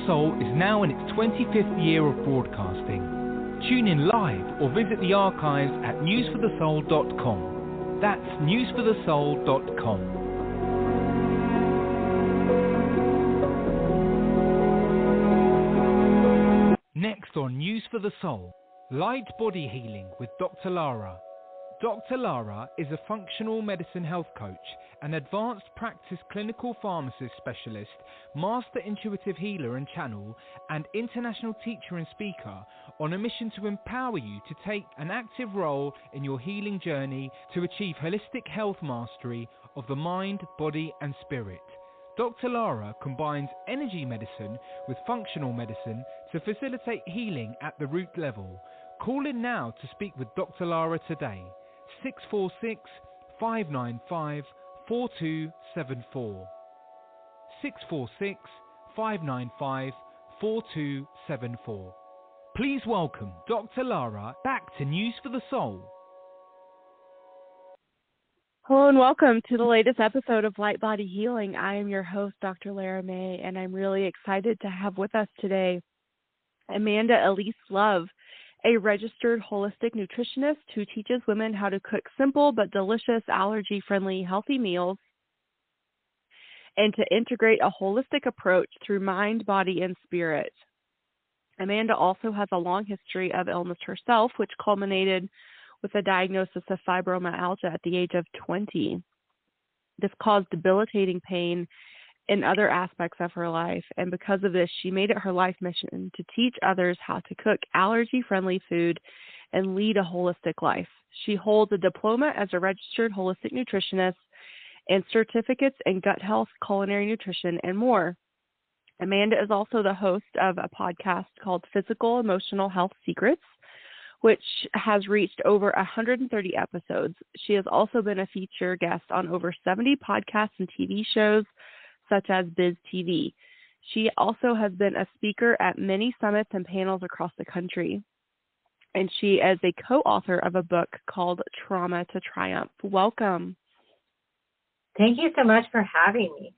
Soul is now in its 25th year of broadcasting. Tune in live or visit the archives at newsforthesoul.com. That's newsforthesoul.com. Next on News for the Soul, Light Body Healing with Dr. Lara. Dr. Lara is a functional medicine health coach, an advanced practice clinical pharmacist specialist, master intuitive healer and channel, and international teacher and speaker on a mission to empower you to take an active role in your healing journey to achieve holistic health mastery of the mind, body, and spirit. Dr. Lara combines energy medicine with functional medicine to facilitate healing at the root level. Call in now to speak with Dr. Lara today. 646-595-4274. 646-595-4274. Please welcome Dr. Lara back to News for the Soul. Hello and welcome to the latest episode of Light Body Healing. I am your host, Dr. Lara May, and I'm really excited to have with us today Amanda Elise Love, a registered holistic nutritionist who teaches women how to cook simple but delicious, allergy-friendly, healthy meals and to integrate a holistic approach through mind, body, and spirit. Amanda also has a long history of illness herself, which culminated with a diagnosis of fibromyalgia at the age of 20. This caused debilitating pain in other aspects of her life, and because of this, she made it her life mission to teach others how to cook allergy-friendly food and lead a holistic life. She holds a diploma as a registered holistic nutritionist and certificates in gut health, culinary nutrition, and more. Amanda is also the host of a podcast called Physical Emotional Health Secrets, which has reached over 130 episodes. She has also been a featured guest on over 70 podcasts and TV shows, such as Biz TV. She also has been a speaker at many summits and panels across the country. And she is a co-author of a book called Trauma to Triumph. Welcome. Thank you so much for having me.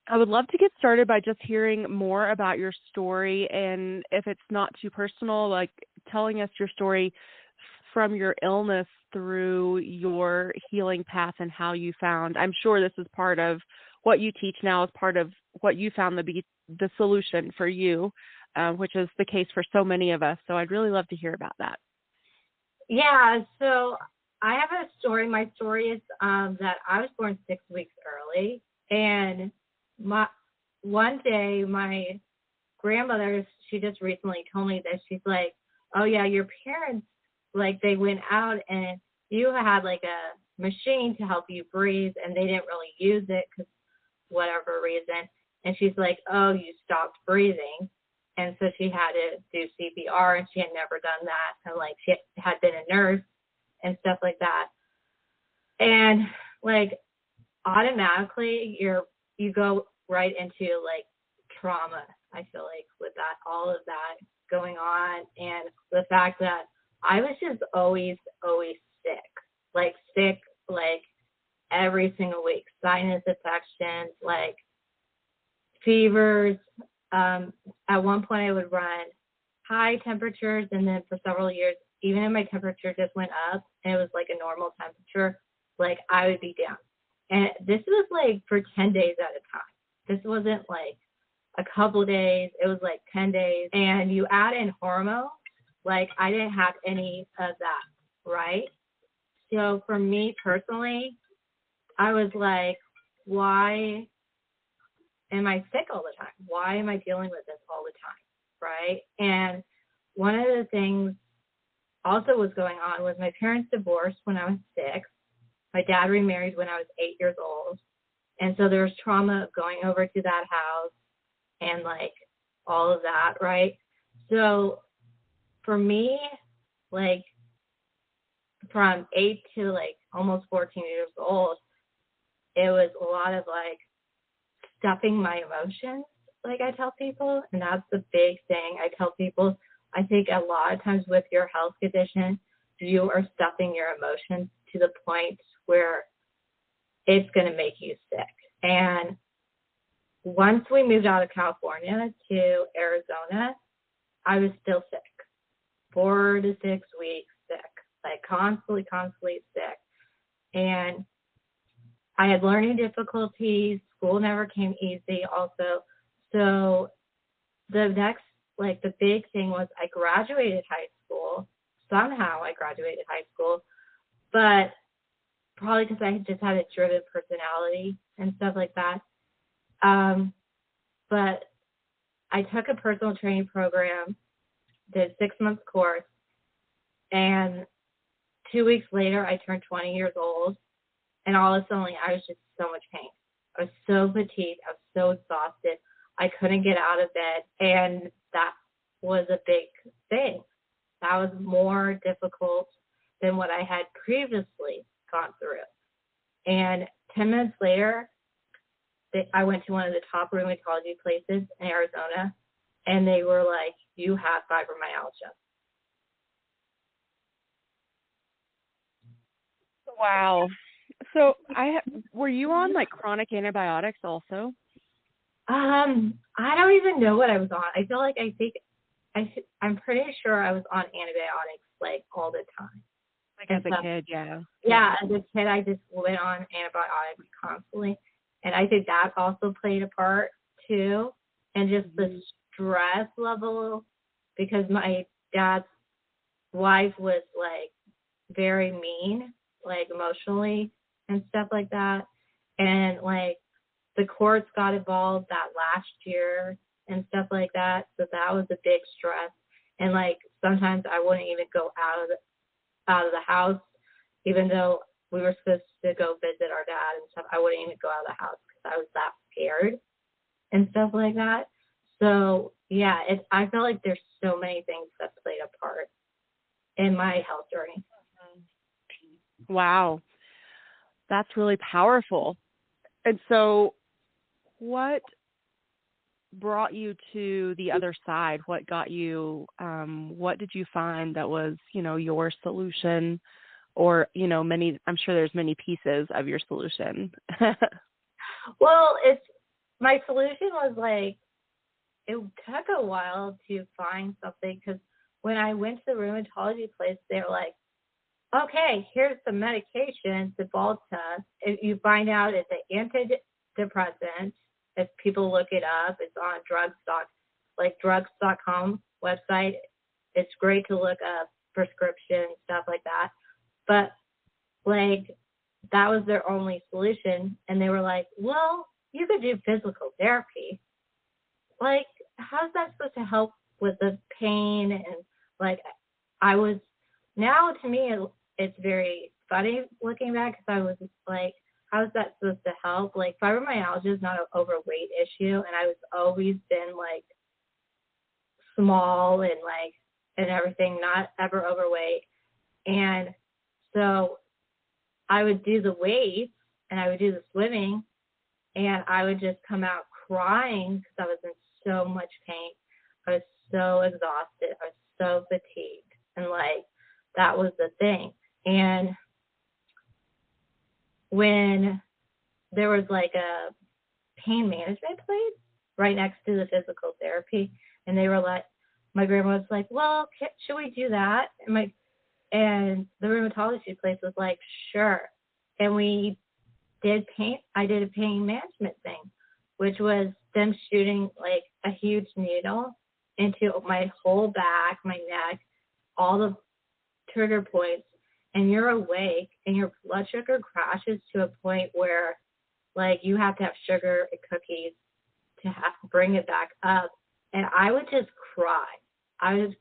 I would love to get started by just hearing more about your story, and if it's not too personal, like telling us your story from your illness through your healing path and how you found, I'm sure this is part of what you teach now, is part of what you found to be the solution for you, which is the case for so many of us. So I'd really love to hear about that. Yeah, so I have a story. My story is that I was born 6 weeks early, and one day my grandmother, she just recently told me that she's like, oh yeah, your parents, like they went out and you had like a machine to help you breathe and they didn't really use it because whatever reason. And she's like, oh, you stopped breathing. And so she had to do CPR, and she had never done that. And like she had been a nurse and stuff like that. And like automatically you go right into like trauma, I feel like, with that, all of that going on. And the fact that I was just always sick, like every single week, sinus infections, like fevers. At one point I would run high temperatures, and then for several years, even if my temperature just went up and it was like a normal temperature, like I would be down. And this was like for 10 days at a time. This wasn't like a couple days. It was like 10 days. And you add in hormones, like I didn't have any of that, right? So for me personally, I was like, why am I sick all the time? Why am I dealing with this all the time, right? And one of the things also was going on was my parents divorced when I was 6. My dad remarried when I was 8 years old. And so there was trauma of going over to that house and like all of that, right? So for me, like from 8 to like almost 14 years old, it was a lot of like stuffing my emotions, like I tell people. And that's the big thing I tell people. I think a lot of times with your health condition, you are stuffing your emotions to the point where it's going to make you sick. And once we moved out of California to Arizona, I was still sick, 4 to 6 weeks sick, like constantly sick. And I had learning difficulties. School never came easy also. So the next, like the big thing was I graduated high school. Somehow I graduated high school, but probably because I just had a driven personality and stuff like that. But I took a personal training program, did a 6-month course, and 2 weeks later I turned 20 years old, and all of a sudden I was just so much pain. I was so fatigued. I was so exhausted. I couldn't get out of bed, and that was a big thing. That was more difficult than what I had previously gone through. And 10 minutes later, I went to one of the top rheumatology places in Arizona, and they were like, you have fibromyalgia. Wow. So were you on like chronic antibiotics also? I don't even know what I was on. I feel like I'm pretty sure I was on antibiotics like all the time. Like as a kid, yeah. Yeah, as a kid, I just went on antibiotics constantly. And I think that also played a part too. And just the stress level, because my dad's wife was like very mean, like emotionally and stuff like that. And like the courts got involved that last year and stuff like that. So that was a big stress. And like sometimes I wouldn't even go out of the house, even though we were supposed to go visit our dad and stuff. I wouldn't even go out of the house because I was that scared and stuff like that. So yeah, I feel like there's so many things that played a part in my health journey. Wow. That's really powerful. And so what brought you to the other side? What got you, what did you find that was, your solution, or, I'm sure there's many pieces of your solution. Well, my solution was like, it took a while to find something, because when I went to the rheumatology place, they were like, okay, here's the medication, Cymbalta. If you find out it's an antidepressant, if people look it up, it's on drugs.com website. It's great to look up prescription, stuff like that. But like that was their only solution. And they were like, well, you could do physical therapy. Like, how's that supposed to help with the pain? And like, now to me, it's very funny looking back, because I was like, how is that supposed to help? Like, fibromyalgia is not an overweight issue, and I was always been like small and everything, not ever overweight. And so I would do the weights and I would do the swimming, and I would just come out crying because I was in so much pain. I was so exhausted. I was so fatigued. And like, that was the thing. And when there was like a pain management place right next to the physical therapy, and they were like, my grandma was like, well, should we do that? And the rheumatology place was like, sure. And we did I did a pain management thing, which was them shooting like a huge needle into my whole back, my neck, all the trigger points, and you're awake and your blood sugar crashes to a point where like you have to have sugar and cookies to have to bring it back up. And I would just cry. I would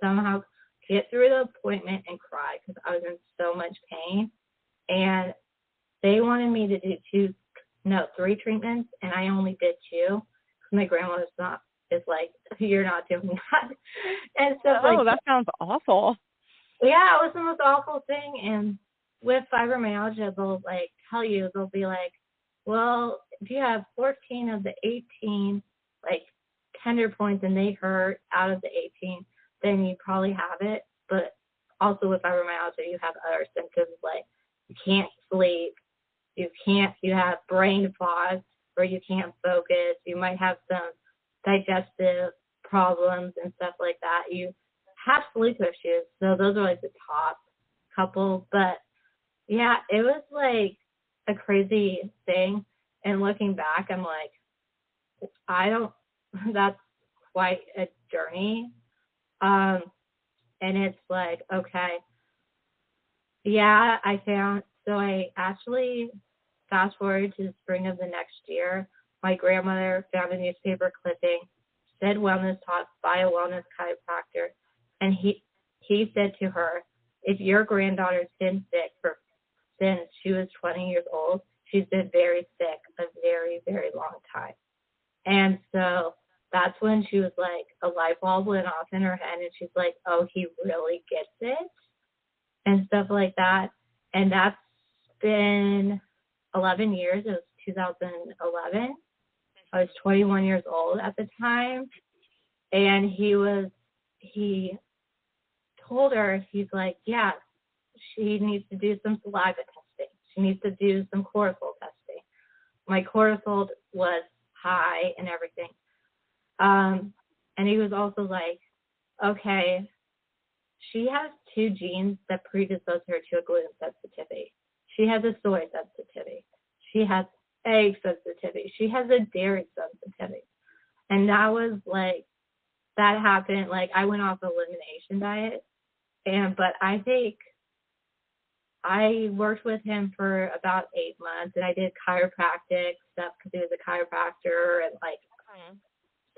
somehow get through the appointment and cry because I was in so much pain. And they wanted me to do 3 treatments, and I only did 2 because my grandma is like, you're not doing that. And so that sounds awful. Yeah, it was the most awful thing. And with fibromyalgia, they'll like tell you, they'll be like, well, if you have 14 of the 18 like tender points and they hurt out of the 18, then you probably have it. But also with fibromyalgia, you have other symptoms like you can't sleep, you have brain fog, where you can't focus. You might have some digestive problems and stuff like that. You have sleep issues. So those are like the top couple. But yeah, it was like a crazy thing. And looking back, I'm like, that's quite a journey. And it's like, okay, yeah, I actually fast forward to the spring of the next year, my grandmother found a newspaper clipping, said wellness talks by a wellness chiropractor, and he said to her, if your granddaughter's been sick since she was 20 years old, she's been very sick a very, very long time. And so that's when she was like, a light bulb went off in her head, and she's like, oh, he really gets it, and stuff like that. And that's been 11 years. It was 2011. I was 21 years old at the time. And he told her, he's like, yeah, she needs to do some saliva testing. She needs to do some cortisol testing. My cortisol was high and everything. And he was also like, okay, she has 2 genes that predispose her to a gluten sensitivity. She has a soy sensitivity. She has egg sensitivity. She has a dairy sensitivity. And that was like, that happened. Like, I went off elimination diet. But I think I worked with him for about 8 months, and I did chiropractic stuff because he was a chiropractor, and like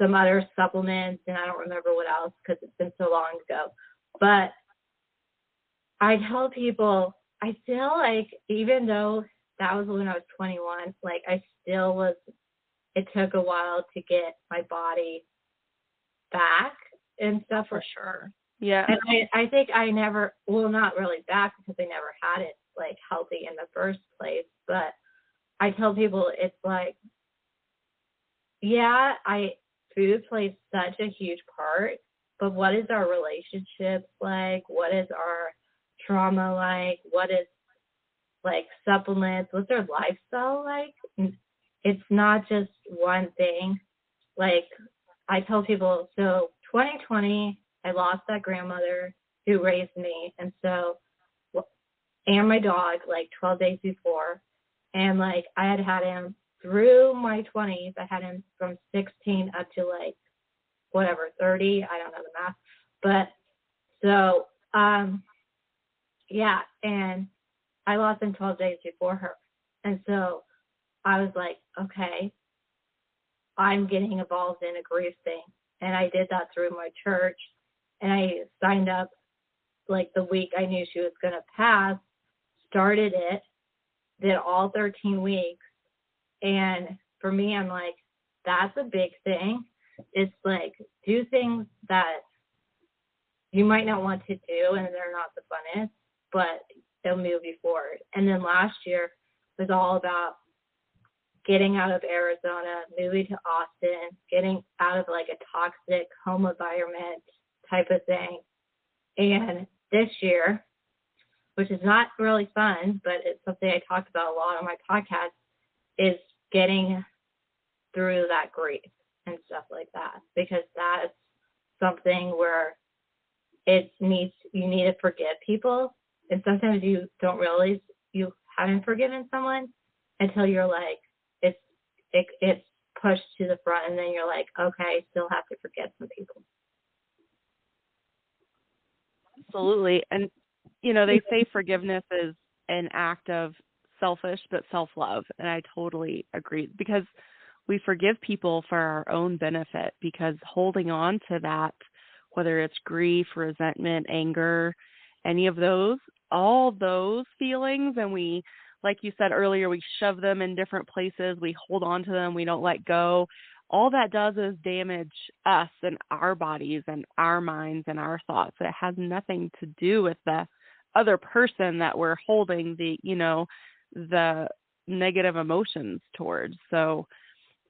some other supplements, and I don't remember what else because it's been so long ago. But I tell people, I feel like even though that was when I was 21, like I still was, it took a while to get my body back and stuff. For sure. Yeah. And I think I never, well, not really back because I never had it like healthy in the first place. But I tell people it's like, yeah, food plays such a huge part, but what is our relationships like? What is our trauma like? What is like supplements? What's our lifestyle like? It's not just one thing. Like I tell people, so 2020, I lost that grandmother who raised me, and my dog like 12 days before, and like I had him through my 20s. I had him from 16 up to like whatever 30. I don't know the math, but so yeah, and I lost him 12 days before her, and so I was like, okay, I'm getting involved in a grief thing, and I did that through my church, and I signed up like the week I knew she was going to pass, started it, did all 13 weeks. And for me, I'm like, that's a big thing. It's like, do things that you might not want to do and they're not the funnest, but they'll move you forward. And then last year was all about getting out of Arizona, moving to Austin, getting out of like a toxic home environment type of thing. And this year, which is not really fun, but it's something I talk about a lot on my podcast, is getting through that grief and stuff like that, because that's something where you need to forgive people, and sometimes you don't realize you haven't forgiven someone until you're like it's pushed to the front, and then you're like, okay, I still have to forget some people. Absolutely. And they say forgiveness is an act of selfish but self-love, and I totally agree, because we forgive people for our own benefit, because holding on to that, whether it's grief, resentment, anger, any of those, all those feelings, and we, like you said earlier, we shove them in different places, we hold on to them, we don't let go. All that does is damage us and our bodies and our minds and our thoughts. It has nothing to do with the other person that we're holding the negative emotions towards. So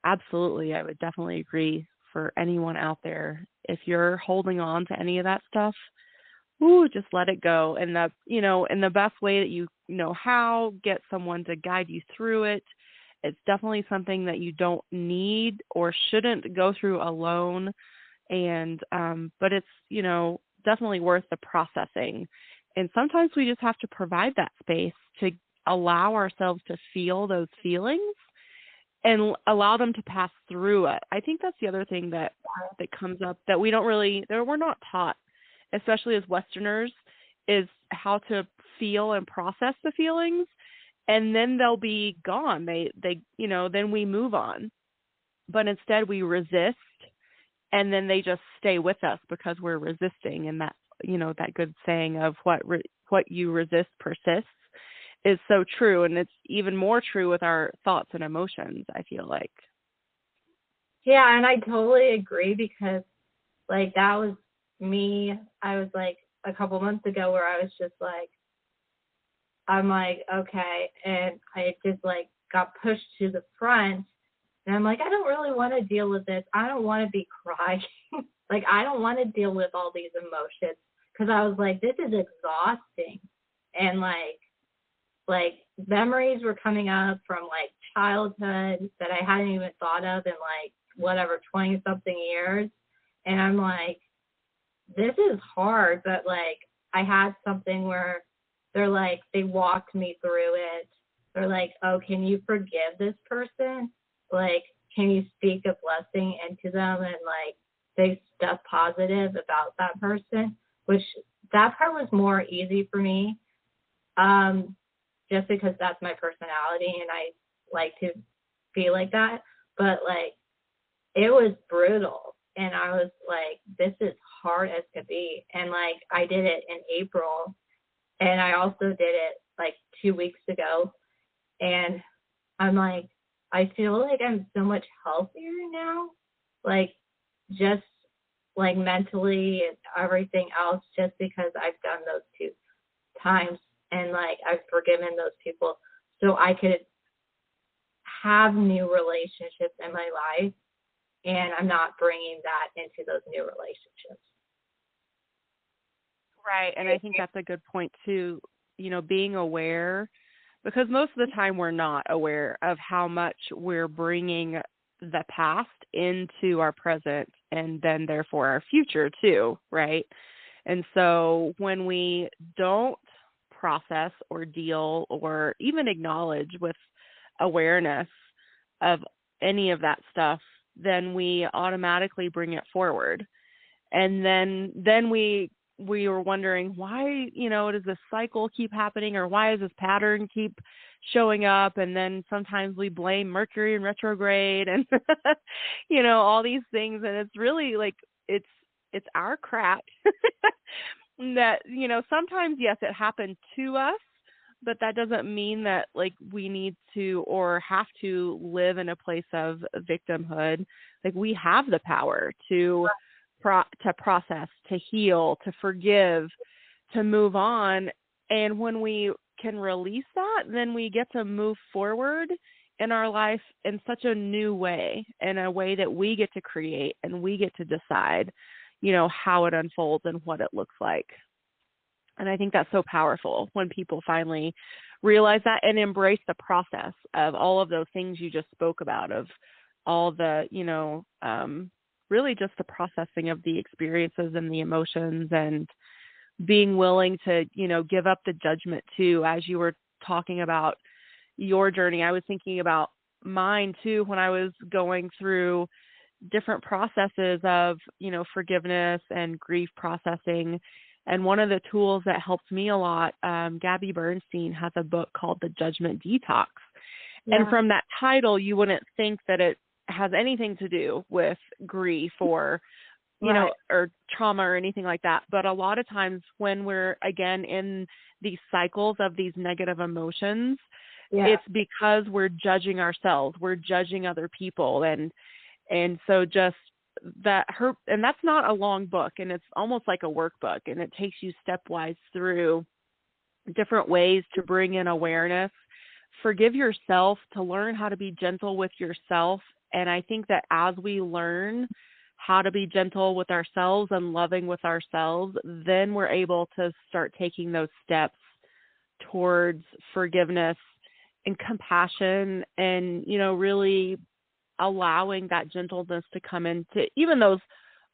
absolutely, I would definitely agree for anyone out there. If you're holding on to any of that stuff, just let it go. And in the best way that you know how, get someone to guide you through it. It's definitely something that you don't need or shouldn't go through alone. And, but it's, definitely worth the processing. And sometimes we just have to provide that space to allow ourselves to feel those feelings and allow them to pass through it. I think that's the other thing that comes up that we're not taught, especially as Westerners, is how to feel and process the feelings, and then they'll be gone. Then we move on. But instead we resist, and then they just stay with us because we're resisting. And that, that good saying of what you resist persists is so true. And it's even more true with our thoughts and emotions, I feel like. Yeah, and I totally agree, because like that was me. I was like a couple months ago where I was just like, I'm like, okay. And I just like got pushed to the front, and I'm like, I don't really want to deal with this. I don't want to be crying. Like, I don't want to deal with all these emotions, because I was like, this is exhausting. And like memories were coming up from like childhood that I hadn't even thought of in like whatever 20 something years. And I'm like, this is hard. But like I had something where they walked me through it. They're like, oh, can you forgive this person? Like, can you speak a blessing into them and like say stuff positive about that person? Which that part was more easy for me. Just because that's my personality and I like to be like that. But like, it was brutal. And I was like, this is hard as could be. And like, I did it in April, and I also did it like 2 weeks ago. And I'm like, I feel like I'm so much healthier now. Like, just like mentally and everything else, just because I've done those 2 times. And like, I've forgiven those people so I could have new relationships in my life, and I'm not bringing that into those new relationships. Right. And I think that's a good point too, being aware, because most of the time we're not aware of how much we're bringing the past into our present and then therefore our future too, right? And so when we don't process or deal or even acknowledge with awareness of any of that stuff, then we automatically bring it forward. And then we were wondering, why, does this cycle keep happening, or why does this pattern keep showing up? And then sometimes we blame Mercury in retrograde and, all these things. And it's really like, it's our crap that, sometimes, yes, it happened to us, but that doesn't mean that like we need to or have to live in a place of victimhood. Like, we have the power to process, to heal, to forgive, to move on. And when we can release that, then we get to move forward in our life in such a new way, in a way that we get to create and we get to decide, how it unfolds and what it looks like. And I think that's so powerful when people finally realize that and embrace the process of all of those things you just spoke about, of all the, really just the processing of the experiences and the emotions, and being willing to, give up the judgment too. As you were talking about your journey, I was thinking about mine too, when I was going through different processes of, forgiveness and grief processing. And one of the tools that helped me a lot, Gabby Bernstein has a book called The Judgment Detox. Yeah. And from that title, you wouldn't think that it has anything to do with grief or, or trauma or anything like that. But a lot of times when we're, again, in these cycles of these negative emotions, it's because we're judging ourselves, we're judging other people. And so just that hurt. And that's not a long book, and it's almost like a workbook, and it takes you stepwise through different ways to bring in awareness, forgive yourself, to learn how to be gentle with yourself. And I think that as we learn how to be gentle with ourselves and loving with ourselves, then we're able to start taking those steps towards forgiveness and compassion and, really allowing that gentleness to come into even those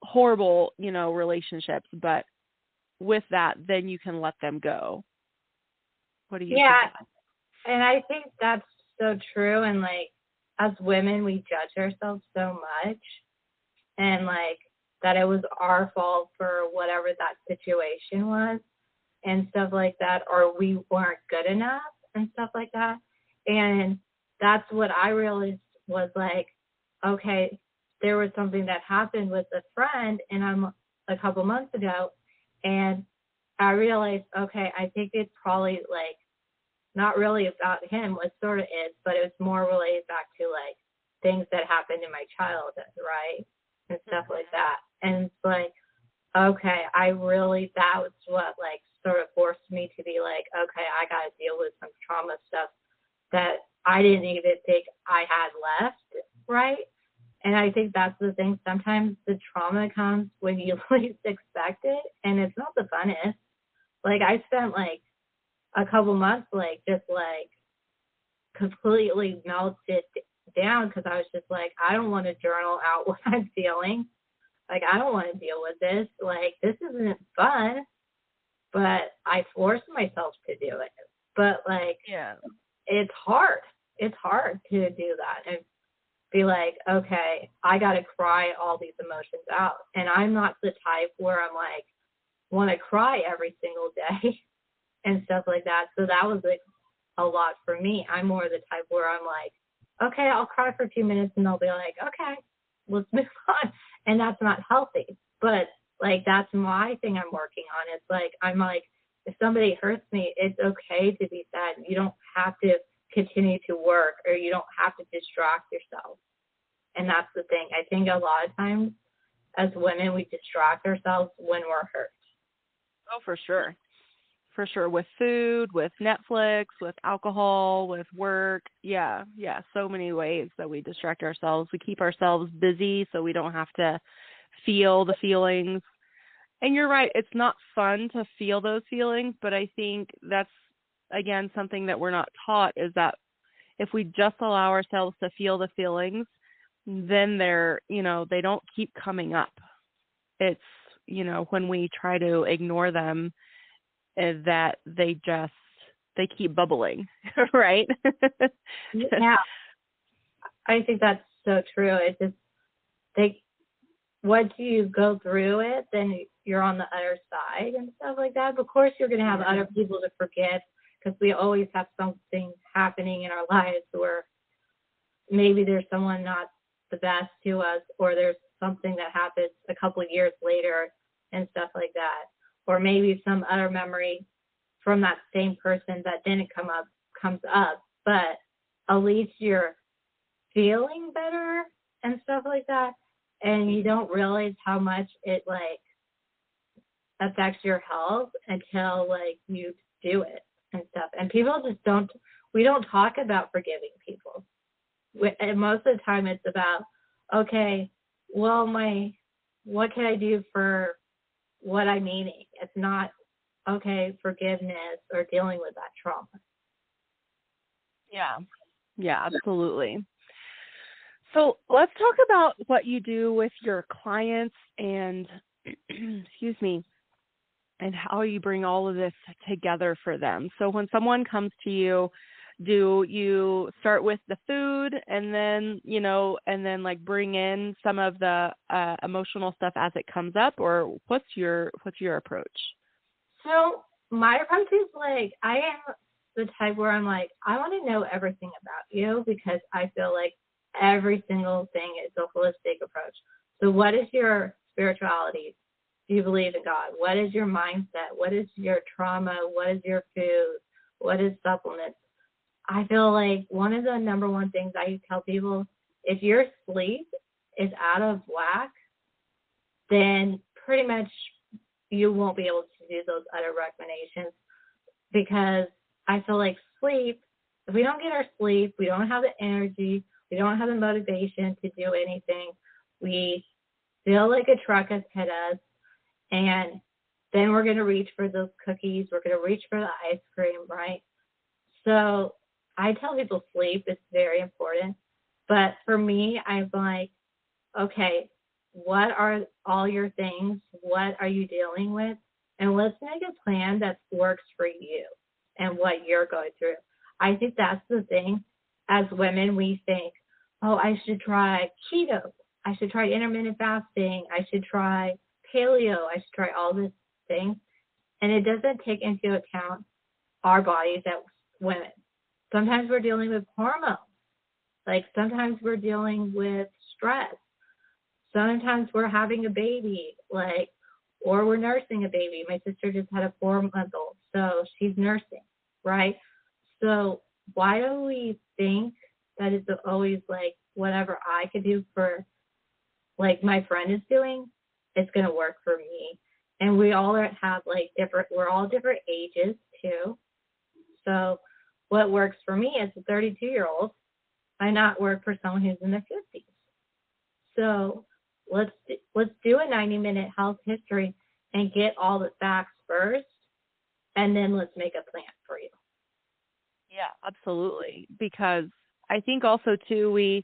horrible, relationships. But with that, then you can let them go. What do you think? And I think that's so true. And like, as women, we judge ourselves so much, and like that it was our fault for whatever that situation was and stuff like that, or we weren't good enough and stuff like that. And that's what I realized was like, okay, there was something that happened with a friend and I'm a couple months ago, and I realized, okay, I think it's probably like not really about him, what sort of is, but it was more related back to like things that happened in my childhood, right? And stuff like that. And it's like, okay, that was what like sort of forced me to be like, okay, I got to deal with some trauma stuff that I didn't even think I had left, right? And I think that's the thing. Sometimes the trauma comes when you least expect it, and it's not the funnest. Like, I spent like a couple months like just like completely melted down because I was just like, I don't want to journal out what I'm feeling. Like, I don't want to deal with this. Like, this isn't fun. But I forced myself to do it. But like, it's hard. It's hard to do that and be like, okay, I got to cry all these emotions out. And I'm not the type where I'm like, want to cry every single day and stuff like that. So that was like a lot for me. I'm more the type where I'm like, okay, I'll cry for 2 minutes and I'll be like, okay, let's move on. And that's not healthy. But like, that's my thing I'm working on. It's like, I'm like, if somebody hurts me, it's okay to be sad. You don't have to continue to work, or you don't have to distract yourself. And that's the thing. I think a lot of times as women, we distract ourselves when we're hurt. Oh, for sure. For sure. With food, with Netflix, with alcohol, with work. Yeah. So many ways that we distract ourselves. We keep ourselves busy so we don't have to feel the feelings. And you're right. It's not fun to feel those feelings, but I think that's, again, something that we're not taught, is that if we just allow ourselves to feel the feelings, then they don't keep coming up. It's, when we try to ignore them, that they keep bubbling, right? Yeah. I think that's so true. It's just, once you go through it, then you're on the other side and stuff like that. Of course, you're going to have other people to forgive, because we always have something happening in our lives where maybe there's someone not the best to us, or there's something that happens a couple of years later and stuff like that. Or maybe some other memory from that same person that didn't comes up, but at least you're feeling better and stuff like that. And you don't realize how much it like affects your health until like you do it and stuff. And people just we don't talk about forgiving people. And most of the time it's about, okay, well, what can I do for what I'm eating? It's not, okay, forgiveness or dealing with that trauma. Yeah, absolutely. So let's talk about what you do with your clients and, excuse me, and how you bring all of this together for them. So when someone comes to you, do you start with the food and then, and then like bring in some of the emotional stuff as it comes up, or what's your approach? So my approach is like, I am the type where I'm like, I want to know everything about you, because I feel like every single thing is a holistic approach. So what is your spirituality? Do you believe in God? What is your mindset? What is your trauma? What is your food? What is supplements? I feel like one of the number one things I tell people, if your sleep is out of whack, then pretty much you won't be able to do those other recommendations, because I feel like sleep, if we don't get our sleep, we don't have the energy, we don't have the motivation to do anything. We feel like a truck has hit us, and then we're going to reach for those cookies. We're going to reach for the ice cream, right? So I tell people sleep is very important. But for me, I'm like, okay, what are all your things? What are you dealing with? And let's make a plan that works for you and what you're going through. I think that's the thing. As women, we think, oh, I should try keto. I should try intermittent fasting. I should try paleo. I should try all these things. And it doesn't take into account our bodies as women. Sometimes we're dealing with hormones. Like sometimes we're dealing with stress. Sometimes we're having a baby, like, or we're nursing a baby. My sister just had a 4-month-old, so she's nursing, right? So why do we think that it's always like whatever I could do for, like my friend is doing, it's going to work for me? And we all have like we're all different ages too. So what works for me as a 32-year-old might not work for someone who's in their 50s. So let's do a 90-minute health history and get all the facts first, and then let's make a plan for you. Yeah, absolutely. Because I think also too,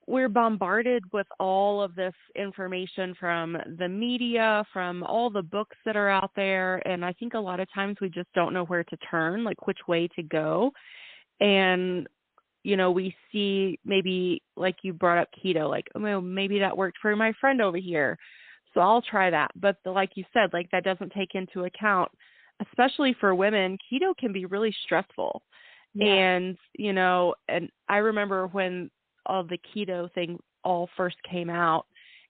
we're bombarded with all of this information from the media, from all the books that are out there. And I think a lot of times we just don't know where to turn, like which way to go. And, you know, we see maybe like you brought up keto, like, oh, well, maybe that worked for my friend over here, so I'll try that. But like you said, like that doesn't take into account, especially for women, keto can be really stressful. Yeah. And, you know, and I remember when all the keto thing all first came out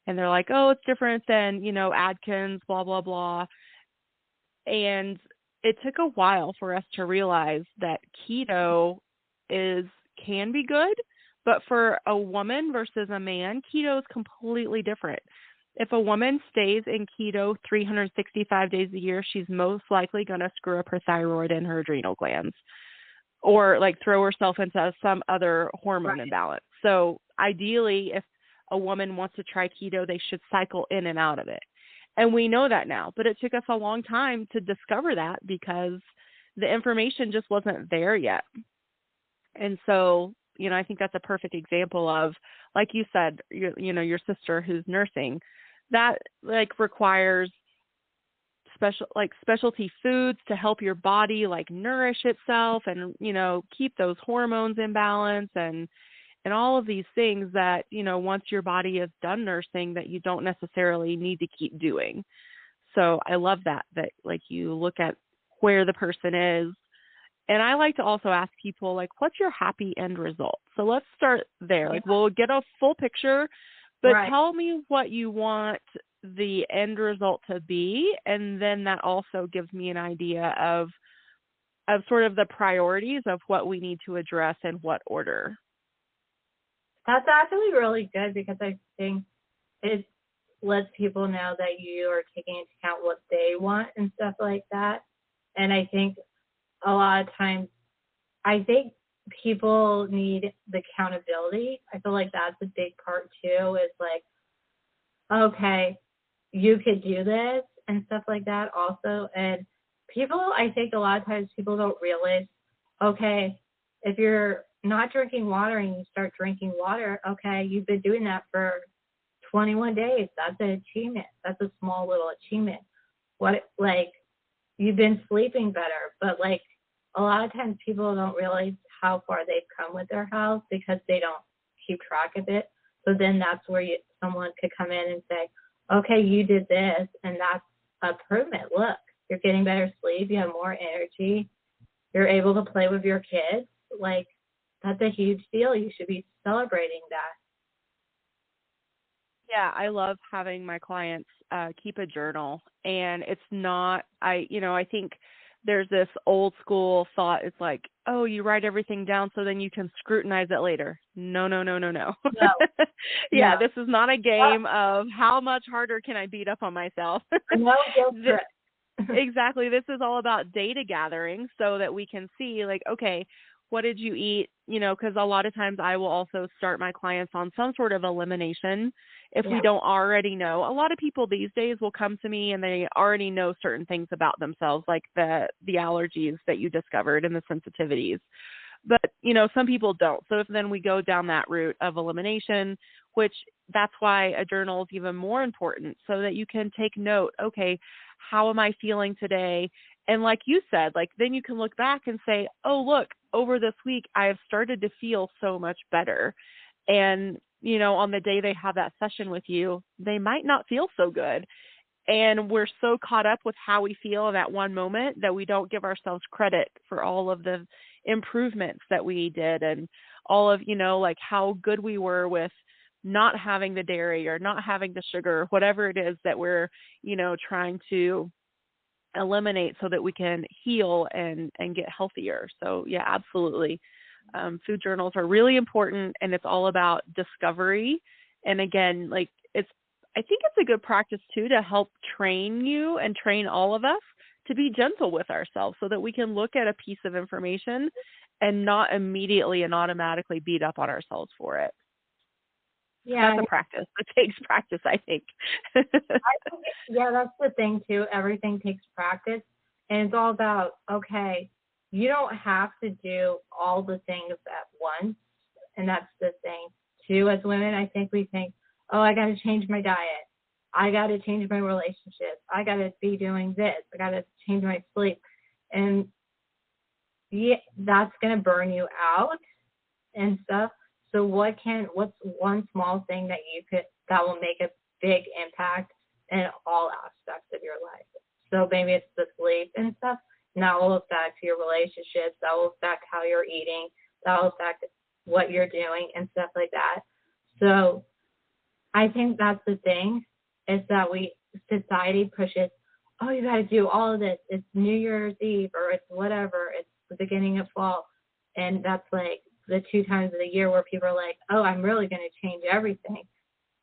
and they're like, oh, it's different than, you know, Atkins, blah, blah, blah. And it took a while for us to realize that keto can be good, but for a woman versus a man, keto is completely different. If a woman stays in keto 365 days a year, she's most likely going to screw up her thyroid and her adrenal glands, or like throw herself into some other hormone imbalance. So ideally, if a woman wants to try keto, they should cycle in and out of it. And we know that now, but it took us a long time to discover that because the information just wasn't there yet. And so, you know, I think that's a perfect example of, like you said, you know, your sister who's nursing, that like requires specialty foods to help your body like nourish itself and, you know, keep those hormones in balance and all of these things that, you know, once your body is done nursing that you don't necessarily need to keep doing. So I love that like you look at where the person is. And I like to also ask people, like, what's your happy end result? So let's start there. Like, we'll get a full picture, but tell me what you want the end result to be. And then that also gives me an idea of sort of the priorities of what we need to address in what order. That's actually really good because I think it lets people know that you are taking into account what they want and stuff like that. And I think a lot of times, I think people need the accountability. I feel like that's a big part too, is like, okay, you could do this and stuff like that also. And people, I think a lot of times people don't realize, okay, if you're not drinking water and you start drinking water, okay, you've been doing that for 21 days. That's an achievement. That's a small little achievement. You've been sleeping better, but like a lot of times people don't realize how far they've come with their health because they don't keep track of it. So then that's where someone could come in and say, okay, you did this, and that's improvement. Look, you're getting better sleep, you have more energy, you're able to play with your kids. Like, that's a huge deal. You should be celebrating that. Yeah, I love having my clients keep a journal, and it's not, I think there's this old school thought. It's like, oh, you write everything down so then you can scrutinize it later. No. Yeah, this is not a game of how much harder can I beat up on myself. No guilt trip. Exactly. This is all about data gathering so that we can see, like, okay, what did you eat? You know, because a lot of times I will also start my clients on some sort of elimination if we don't already know. A lot of people these days will come to me and they already know certain things about themselves, like the allergies that you discovered and the sensitivities. But, some people don't. So if then we go down that route of elimination, which that's why a journal is even more important, so that you can take note, okay, how am I feeling today? And like you said, then you can look back and say, oh, look, over this week, I have started to feel so much better. And, on the day they have that session with you, they might not feel so good. And we're so caught up with how we feel in that one moment that we don't give ourselves credit for all of the improvements that we did and all of, how good we were with not having the dairy or not having the sugar, whatever it is that we're, trying to eliminate so that we can heal and get healthier. So yeah, absolutely. Food journals are really important, and it's all about discovery. And again, I think it's a good practice too to help train you and train all of us to be gentle with ourselves so that we can look at a piece of information and not immediately and automatically beat up on ourselves for it. Yeah. That's a practice. It takes practice, I think. Yeah, that's the thing too. Everything takes practice. And it's all about, okay, you don't have to do all the things at once. And that's the thing too. As women, I think we think, oh, I got to change my diet. I got to change my relationships. I got to be doing this. I got to change my sleep. And yeah, that's going to burn you out and stuff. So what's one small thing that will make a big impact in all aspects of your life? So maybe it's the sleep and stuff, and that will affect your relationships. That will affect how you're eating. That will affect what you're doing and stuff like that. So I think that's the thing, is that society pushes, oh, you got to do all of this. It's New Year's Eve, or it's whatever. It's the beginning of fall. And that's the 2 times of the year where people are like, oh, I'm really going to change everything.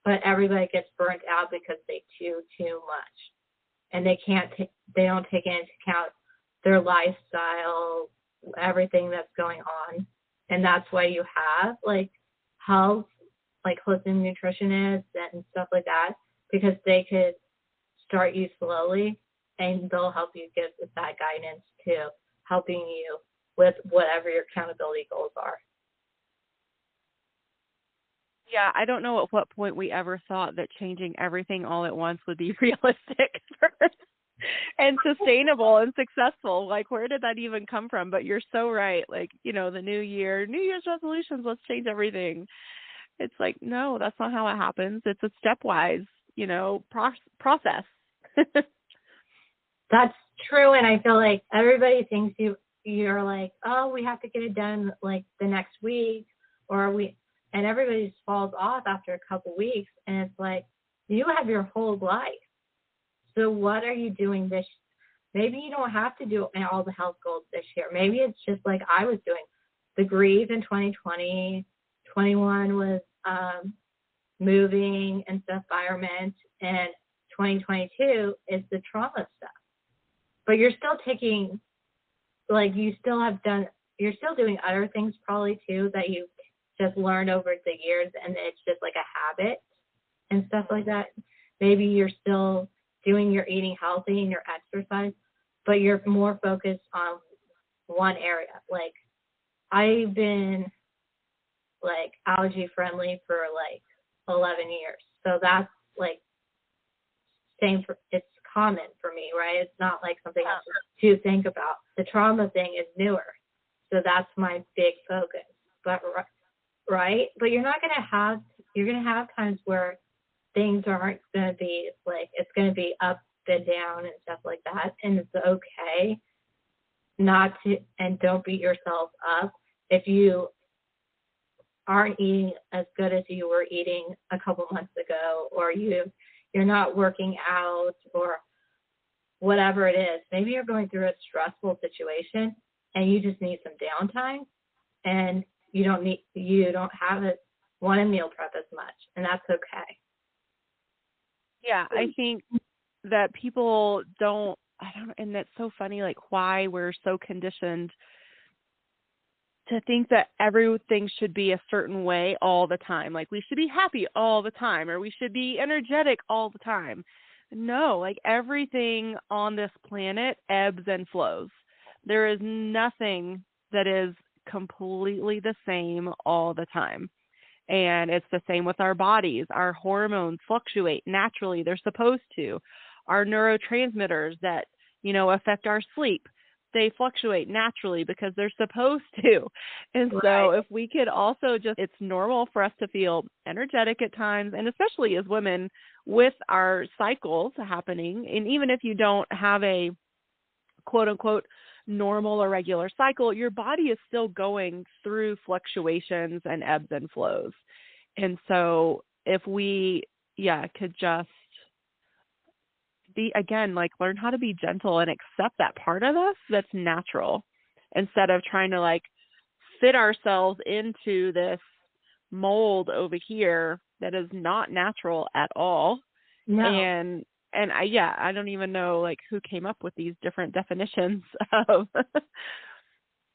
But everybody gets burnt out because they do too much. And they don't take into account their lifestyle, everything that's going on. And that's why you have health, holistic nutritionists and stuff like that, because they could start you slowly and they'll help you give that guidance to helping you with whatever your accountability goals are. Yeah, I don't know at what point we ever thought that changing everything all at once would be realistic and sustainable and successful. Where did that even come from? But you're so right. The New Year's resolutions, let's change everything. It's no, that's not how it happens. It's a stepwise, process. That's true. And I feel like everybody thinks you're like, oh, we have to get it done the next week, and everybody just falls off after a couple weeks. And it's you have your whole life. So what are you doing this? Maybe you don't have to do all the health goals this year. Maybe it's just like I was doing. The grief in 2020, 21 was moving and stuff, environment, and 2022 is the trauma stuff. But you're still taking, you're still doing other things probably too that you just learned over the years, and it's just a habit and stuff like that. Maybe you're still doing your eating healthy and your exercise, but you're more focused on one area. I've been allergy friendly for 11 years. So that's it's common for me, right? It's not something to think about. The trauma thing is newer. So that's my big focus. But right? But you're going to have times where things aren't going to be it's going to be up and down and stuff like that. And it's okay not to, and don't beat yourself up if you aren't eating as good as you were eating a couple months ago, or you're not working out, or whatever it is. Maybe you're going through a stressful situation and you just need some downtime, and you don't want to meal prep as much, and that's okay. Yeah, I think that people and that's so funny, why we're so conditioned to think that everything should be a certain way all the time. We should be happy all the time, or we should be energetic all the time. No, everything on this planet ebbs and flows. There is nothing that is completely the same all the time. And it's the same with our bodies. Our hormones fluctuate naturally. They're supposed to. Our neurotransmitters that, affect our sleep, they fluctuate naturally because they're supposed to. And so if we could also it's normal for us to feel energetic at times, and especially as women with our cycles happening. And even if you don't have a quote unquote normal or regular cycle, your body is still going through fluctuations and ebbs and flows. And so if we, could just be, again, learn how to be gentle and accept that part of us that's natural, instead of trying to fit ourselves into this mold over here that is not natural at all. No. And I don't even know who came up with these different definitions of.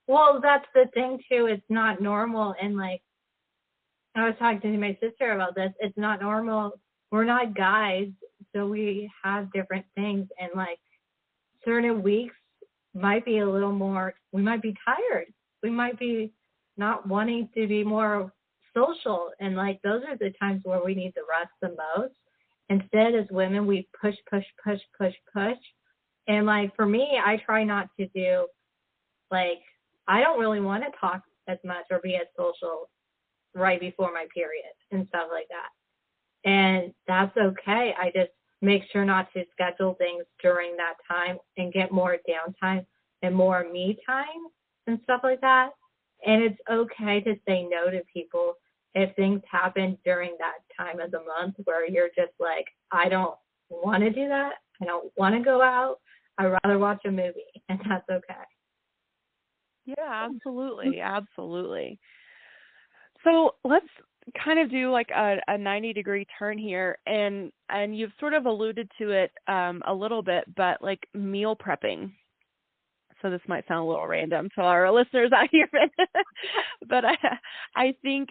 Well, that's the thing too. It's not normal. And I was talking to my sister about this. It's not normal. We're not guys, so we have different things. And certain weeks might be a little more. We might be tired. We might be not wanting to be more social. And those are the times where we need to rest the most. Instead, as women, we push. And for me, I try not to do, I don't really want to talk as much or be as social right before my period and stuff like that. And that's okay. I just make sure not to schedule things during that time and get more downtime and more me time and stuff like that. And it's okay to say no to people if things happen during that time of the month where you're just I don't want to do that. I don't want to go out. I'd rather watch a movie, and that's okay. Yeah, absolutely. Absolutely. So let's kind of do a 90-degree turn here. And you've sort of alluded to it a little bit, but meal prepping. So this might sound a little random to our listeners out here, but I think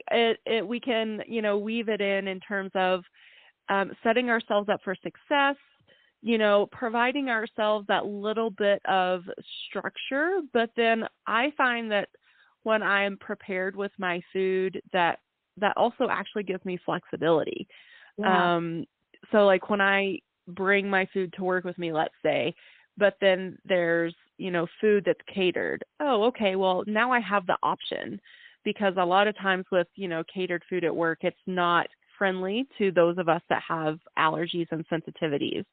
we can, weave it in terms of setting ourselves up for success, providing ourselves that little bit of structure. But then I find that when I'm prepared with my food, that also actually gives me flexibility. Yeah. So when I bring my food to work with me, let's say, but then there's, food that's catered. Oh, okay. Well, now I have the option, because a lot of times with, catered food at work, it's not friendly to those of us that have allergies and sensitivities.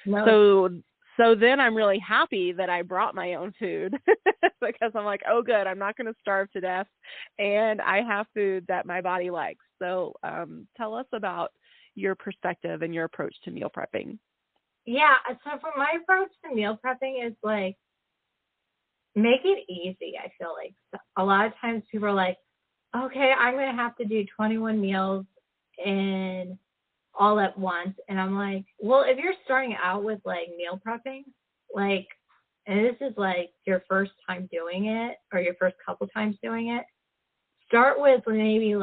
No. So then I'm really happy that I brought my own food because I'm oh, good, I'm not going to starve to death, and I have food that my body likes. So tell us about your perspective and your approach to meal prepping. Yeah, so for my approach to meal prepping is make it easy. I feel a lot of times people are okay, I'm going to have to do 21 meals in all at once. And I'm well, if you're starting out with meal prepping, and this is your first time doing it or your first couple times doing it, start with maybe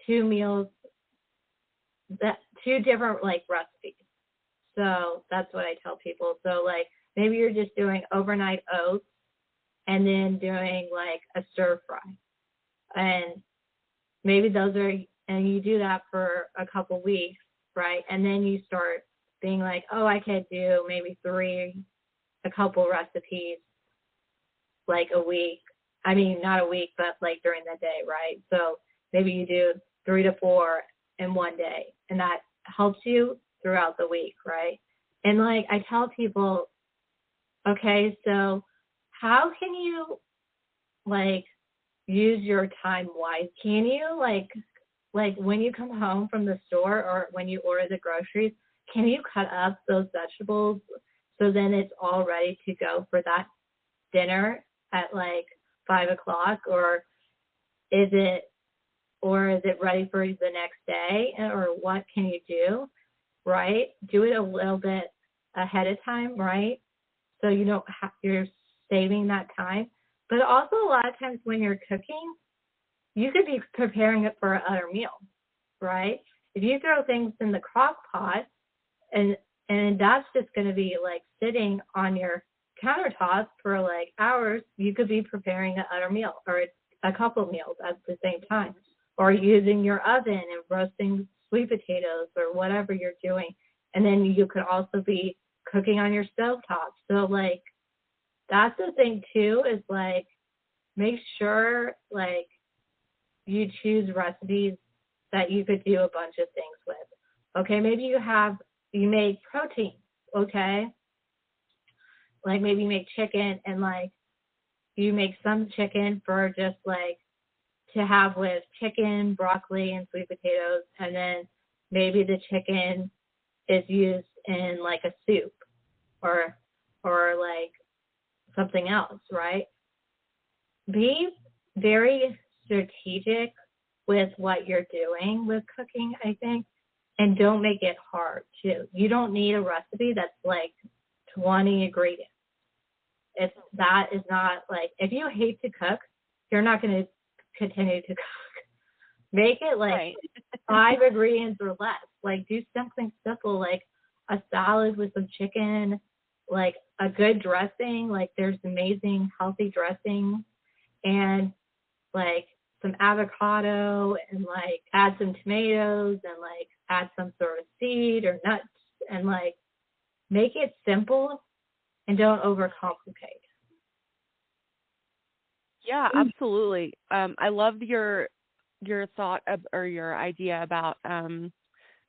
2 meals, that 2 different recipes. So that's what I tell people. So maybe you're just doing overnight oats and then doing a stir fry. And maybe and you do that for a couple weeks, right? And then you start being oh, I could do maybe a couple recipes a week. I mean, not a week, but during the day, right? So maybe you do 3 to 4 in one day, and that helps you throughout the week, right? And I tell people, okay, so how can you use your time wise? Can you when you come home from the store or when you order the groceries, can you cut up those vegetables so then it's all ready to go for that dinner at 5 o'clock, or is it ready for the next day, or what can you do, right? Do it a little bit ahead of time, right? So you don't you're saving that time. But also a lot of times when you're cooking, you could be preparing it for other meals, right? If you throw things in the crock pot and that's just going to be sitting on your countertop for hours, you could be preparing another meal, or a couple meals at the same time, or using your oven and roasting sweet potatoes or whatever you're doing. And then you could also be cooking on your stovetop. So like, that's the thing too, is like, make sure like you choose recipes that you could do a bunch of things with. Okay, maybe you make protein, okay? Like maybe you make chicken and like you make some chicken for just like to have with chicken, broccoli, and sweet potatoes, and then maybe the chicken is used in like a soup or like something else, right? Be very strategic with what you're doing with cooking, I think, and don't make it hard too. You don't need a recipe that's like 20 ingredients. That is not like, if you hate to cook, you're not going to continue to cook. Make it like 5 ingredients or less. Like do something simple, like a salad with some chicken, like a good dressing. Like there's amazing healthy dressing, and like some avocado, and like add some tomatoes, and like add some sort of seed or nuts, and like make it simple and don't overcomplicate. Yeah, absolutely. I love your thought or your idea about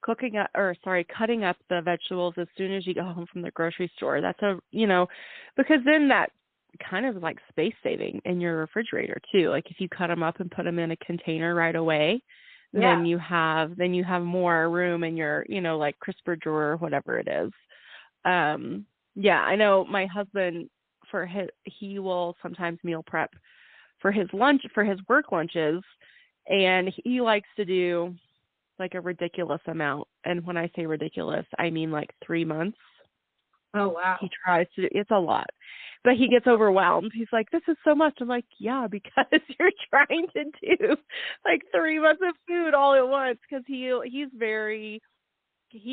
cutting up the vegetables as soon as you go home from the grocery store. That's because then that kind of like space saving in your refrigerator too. Like if you cut them up and put them in a container right away, then you have more room in your, like crisper drawer or whatever it is. I know my husband he will sometimes meal prep for his work lunches, and he likes to do like a ridiculous amount. And when I say ridiculous, I mean like 3 months. Oh, wow. He tries to, it's a lot, but he gets overwhelmed. He's like, this is so much. I'm like, yeah, because you're trying to do like 3 months of food all at once. Cause he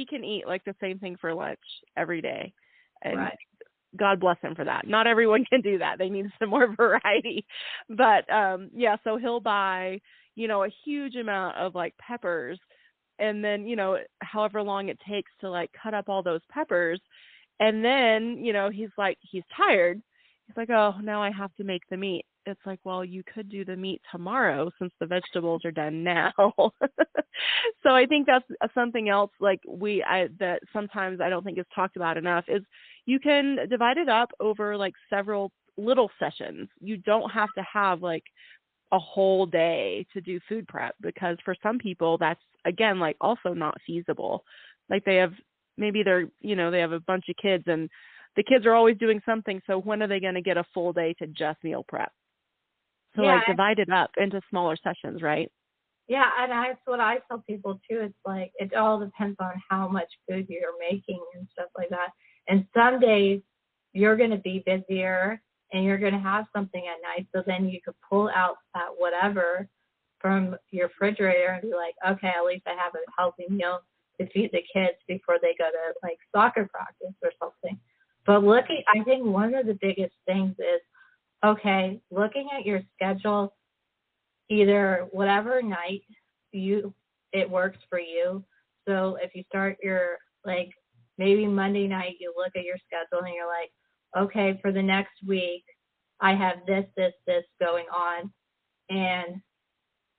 can eat like the same thing for lunch every day. And right. God bless him for that. Not everyone can do that. They need some more variety, but, so he'll buy, a huge amount of like peppers, and then, however long it takes to like cut up all those peppers. And then, he's tired. He's like, oh, now I have to make the meat. It's like, well, you could do the meat tomorrow since the vegetables are done now. So I think that's something else like that sometimes I don't think is talked about enough is you can divide it up over like several little sessions. You don't have to have like a whole day to do food prep, because for some people that's, again, like also not feasible. Like they have a bunch of kids and the kids are always doing something. So when are they going to get a full day to just meal prep? So like divide it up into smaller sessions, right? Yeah, and that's what I tell people too. It's like it all depends on how much food you're making and stuff like that. And some days you're going to be busier and you're going to have something at night. So then you could pull out that whatever from your refrigerator and be like, okay, at least I have a healthy meal to feed the kids before they go to like soccer practice or something. But I think one of the biggest things is, okay, looking at your schedule, either whatever night it works for you. So if you start your, like, maybe Monday night, you look at your schedule and you're like, okay, for the next week, I have this going on. And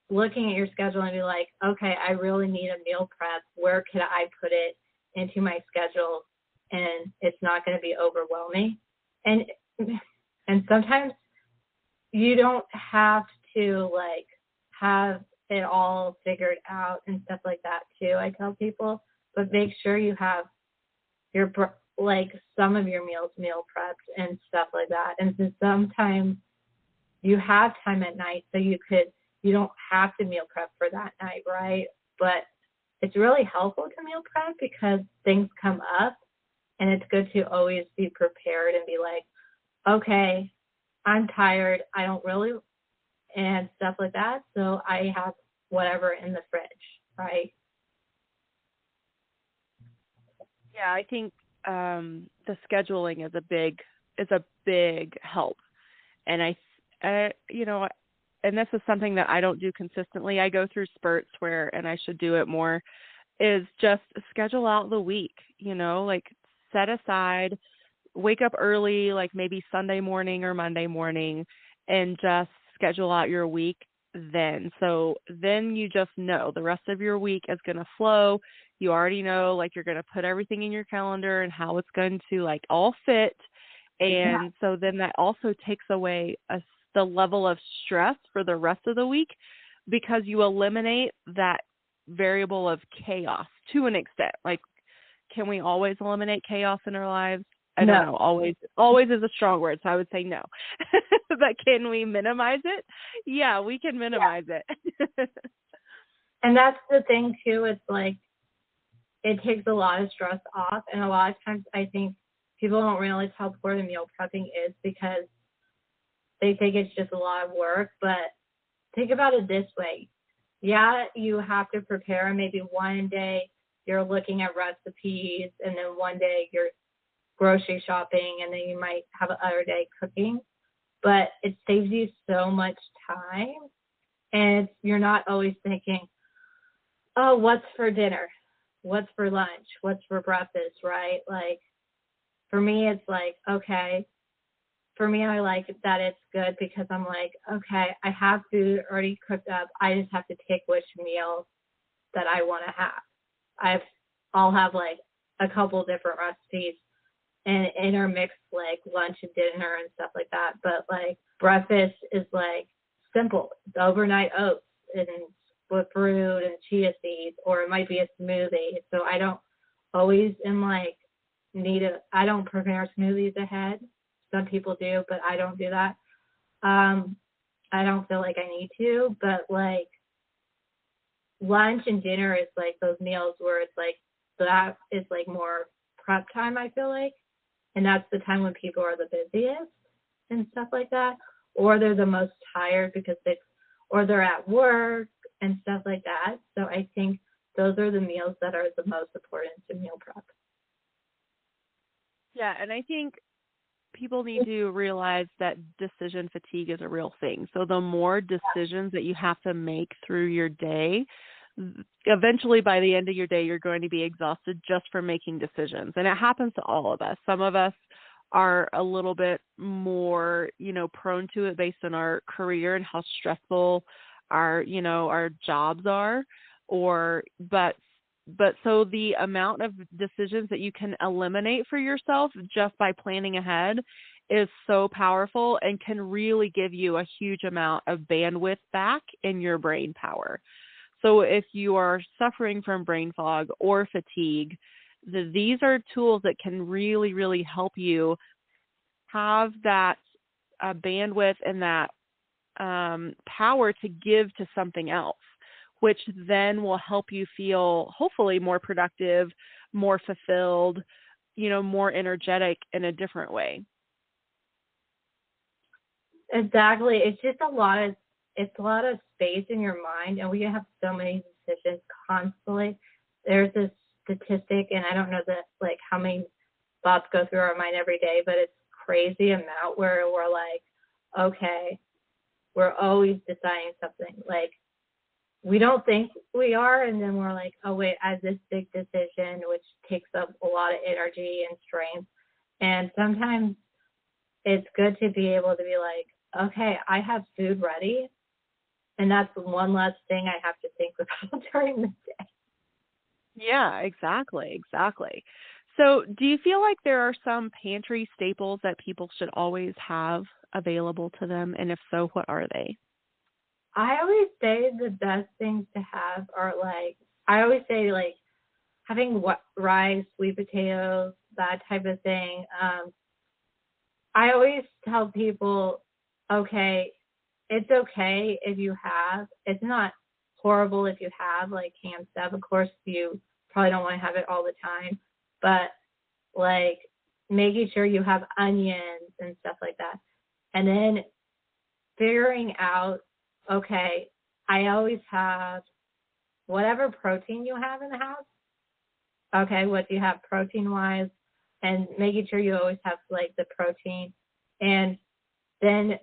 looking at your schedule and be like, okay, I really need a meal prep. Where could I put it into my schedule and it's not going to be overwhelming? And sometimes you don't have to like have it all figured out and stuff like that too. I tell people, but make sure you have your like some of your meals meal prepped and stuff like that. And so sometimes you have time at night, so you don't have to meal prep for that night, right? But it's really helpful to meal prep because things come up, and it's good to always be prepared and be like, okay, I'm tired, I don't really, and stuff like that. So I have whatever in the fridge, right? Yeah, I think the scheduling is a big help, and I and this is something that I don't do consistently, I go through spurts where, and I should do it more, is just schedule out the week, like set aside, wake up early, like maybe Sunday morning or Monday morning, and just schedule out your week then. So then you just know the rest of your week is going to flow. You already know, like, you're going to put everything in your calendar and how it's going to like all fit. And so then that also takes away the level of stress for the rest of the week, because you eliminate that variable of chaos to an extent. Like, can we always eliminate chaos in our lives? I don't know. Always is a strong word, so I would say no. But can we minimize it? Yeah, we can minimize it. And that's the thing too. It's like, it takes a lot of stress off. And a lot of times I think people don't realize how poor the meal prepping is, because they think it's just a lot of work. But think about it this way. Yeah, you have to prepare, and maybe one day you're looking at recipes, and then one day you're grocery shopping, and then you might have another day cooking. But it saves you so much time, and you're not always thinking, oh, what's for dinner? What's for lunch? What's for breakfast, right? Like, for me, it's like, okay, for me, I like that it's good, because I'm like, okay, I have food already cooked up. I just have to pick which meal that I want to have. I'll have like a couple different recipes and intermix like lunch and dinner and stuff like that. But like breakfast is like simple. It's overnight oats and with fruit and chia seeds, or it might be a smoothie. So I don't always I don't prepare smoothies ahead. Some people do, but I don't do that. I don't feel like I need to, but like lunch and dinner is like those meals where it's like, that is like more prep time, I feel like. And that's the time when people are the busiest and stuff like that, or they're the most tired because they're at work and stuff like that. So I think those are the meals that are the most important to meal prep. Yeah, and I think people need to realize that decision fatigue is a real thing. So the more decisions that you have to make through your day, eventually by the end of your day, you're going to be exhausted just from making decisions. And it happens to all of us. Some of us are a little bit more, prone to it based on our career and how stressful our jobs are, but so the amount of decisions that you can eliminate for yourself just by planning ahead is so powerful and can really give you a huge amount of bandwidth back in your brain power. So if you are suffering from brain fog or fatigue, these are tools that can really, really help you have that bandwidth and that power to give to something else, which then will help you feel hopefully more productive, more fulfilled, more energetic in a different way. Exactly. It's just a lot of space in your mind, and we have so many decisions constantly. There's this statistic, and I don't know how many thoughts go through our mind every day, but it's crazy amount where we're like, okay, we're always deciding something. Like, we don't think we are, and then we're like, oh wait, I have this big decision which takes up a lot of energy and strength. And sometimes it's good to be able to be like, okay, I have food ready, and that's one less thing I have to think about during the day. Yeah, exactly. So do you feel like there are some pantry staples that people should always have available to them? And if so, what are they? I always say the best things to have are having rice, sweet potatoes, that type of thing. I always tell people, okay, it's okay if you have. It's not horrible if you have like canned stuff. Of course, you probably don't want to have it all the time, but like making sure you have onions and stuff like that. And then figuring out, okay, I always have whatever protein you have in the house. Okay, what do you have protein-wise? And making sure you always have like the protein. And then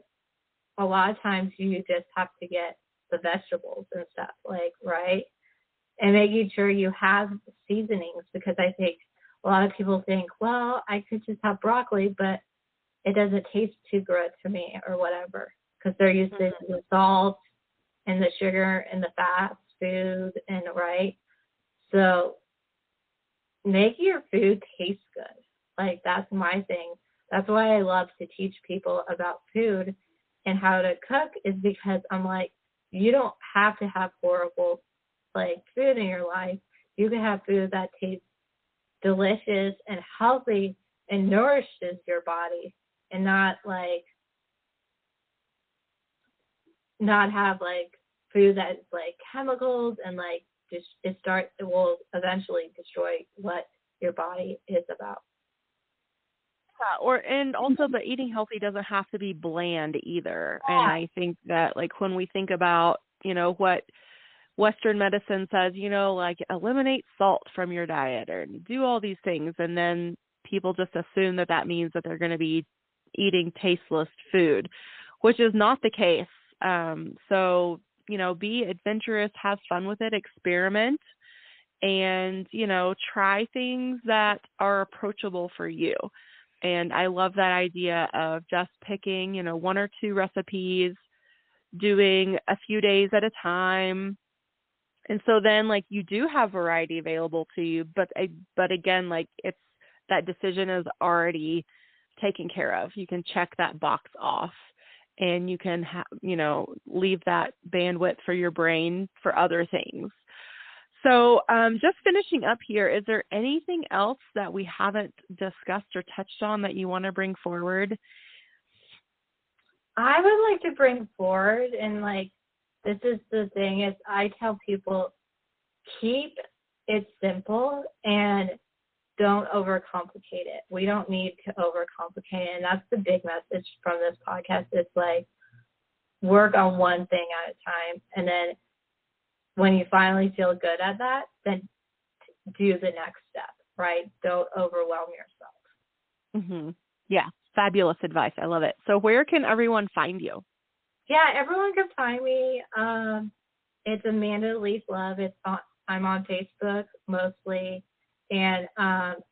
a lot of times you just have to get the vegetables and stuff, like, right? And making sure you have seasonings, because I think a lot of people think, well, I could just have broccoli, but it doesn't taste too good to me or whatever, because they're used to the salt and the sugar and the fast food, and right? So make your food taste good. Like, that's my thing. That's why I love to teach people about food and how to cook, is because I'm like, you don't have to have horrible, like, food in your life. You can have food that tastes delicious and healthy and nourishes your body, and not have like food that's like chemicals and like it will eventually destroy what your body is about. Yeah, and also the eating healthy doesn't have to be bland either. Yeah. And I think that, like, when we think about, what Western medicine says, like, eliminate salt from your diet or do all these things, and then people just assume that means that they're going to be eating tasteless food, which is not the case. So, be adventurous, have fun with it, experiment, and, try things that are approachable for you. And I love that idea of just picking, 1 or 2 recipes, doing a few days at a time. And so then, like, you do have variety available to you, but again, like, it's, that decision is already taken care of. You can check that box off, and you can leave that bandwidth for your brain for other things. So just finishing up here, is there anything else that we haven't discussed or touched on that you want to bring forward? I would like to bring forward, and like, this is the thing, is I tell people, keep it simple and don't overcomplicate it. We don't need to overcomplicate it. And that's the big message from this podcast. It's like, work on one thing at a time. And then when you finally feel good at that, then do the next step, right? Don't overwhelm yourself. Mm-hmm. Yeah. Fabulous advice. I love it. So where can everyone find you? Yeah, everyone can find me. It's Amanda Elise Love. I'm on Facebook mostly, and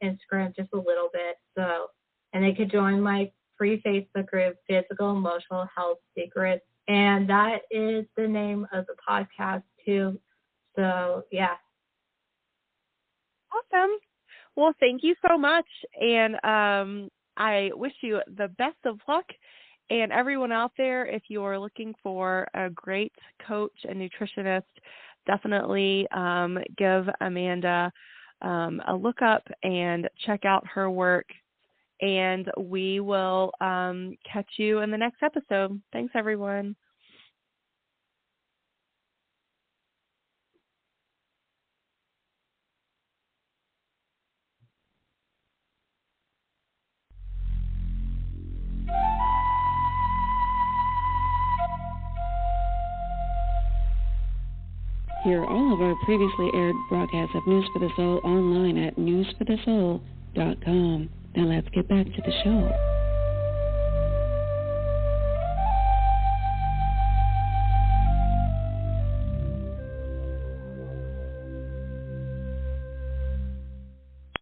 Instagram just a little bit. So, and they could join my free Facebook group, Physical Emotional Health Secrets, and that is the name of the podcast too. So, yeah. Awesome. Well, thank you so much, and I wish you the best of luck. And everyone out there, if you are looking for a great coach and nutritionist, definitely give Amanda a look up and check out her work. And we will catch you in the next episode. Thanks, everyone. Hear all of our previously aired broadcasts of News for the Soul online at newsforthesoul.com. Now let's get back to the show.